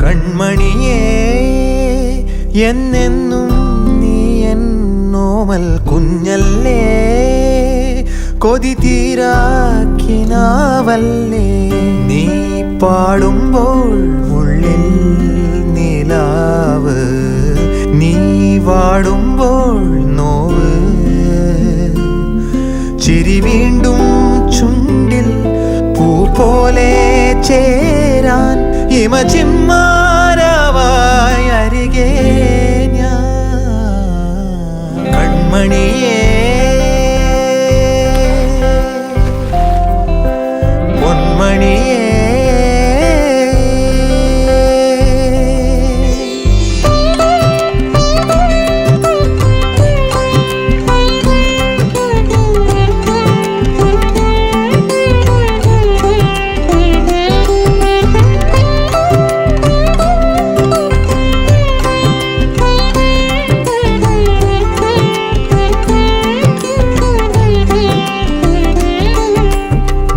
കൺമണിയേ എന്നെന്നും നീ എന്നോമൽ കുഞ്ഞല്ലേ, കൊതി തീരാക്കിനാവല്ലേ. നീ പാടുമ്പോൾ ഉള്ളിൽ നിലാവ്, നീ വാടുമ്പോൾ നോവ്. ചിരി വീണ്ടും ചുണ്ടിൽ പൂ പോലെ ചേരാൻ ഹിമചിമ്മാരാവായി അരികെ ഞാൻ. കൺമണിയേ പൊന്മണിയേ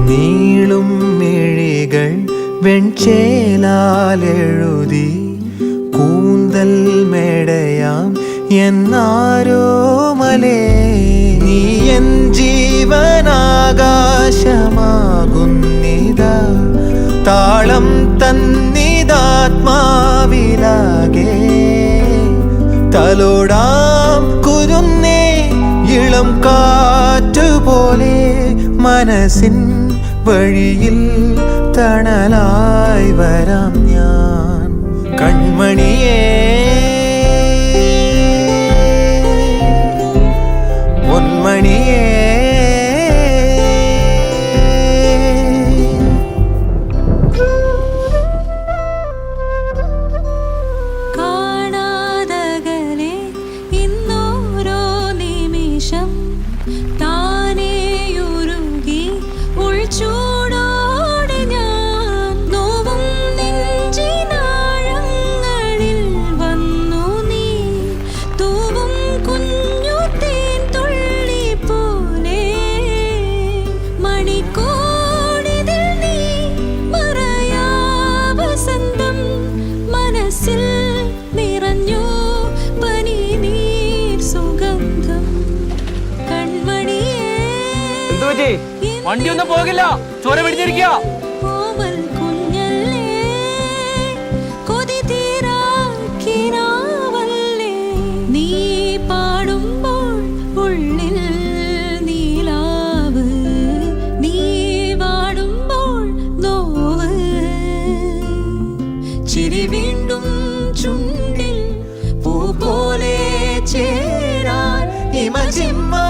നീളും മിഴികൾ വെൺചേലാലെഴുതി കൂന്തൽ മേടയാം എന്നാരോമലേ. നീ എൻ ജീവനാകാശമാകുന്നിതാ, താളം തന്നിതാത്മാവിലാകെ. തലോടാം കുരുന്നേ ഇളം കാറ്റുപോലെ, മനസ്സിൻ വഴിയിൽ തണലായി വരാം ഞാൻ. കൺമണിയേ പൊന്മണിയേ കാണാതകലെ ഇന്നോരോ നിമിഷം താനേയുരുകി ഉൾച്ചൂടോടെ ഞാൻ. നോവും നെഞ്ചിനാഴങ്ങളിൽ വന്നു നീ, തൂവും കുഞ്ഞു തേൻ തുള്ളി പോലെ. മണിക്കോടിതിൽ നീ മറയാ വസന്തം, മനസ്സിൽ നിറഞ്ഞു പനിനീർ സുഗന്ധം. കൺമണിയേ വണ്ടി ഒന്നും പോകില്ല, ചോര പിടിച്ചിരിക്കുക. കോമൽ കുഞ്ഞല്ലേ, കൊതി തീരാക്കിനാവല്ലേ. നീ പാടുമ്പോൾ ഉള്ളിൽ നീലാവ്, നീ വാടുമ്പോൾ നോവ്. ചിരി വീണ്ടും ചുണ്ടിൽ പൂ പോലെ ചേരാൻ ഹിമചിമ്മാ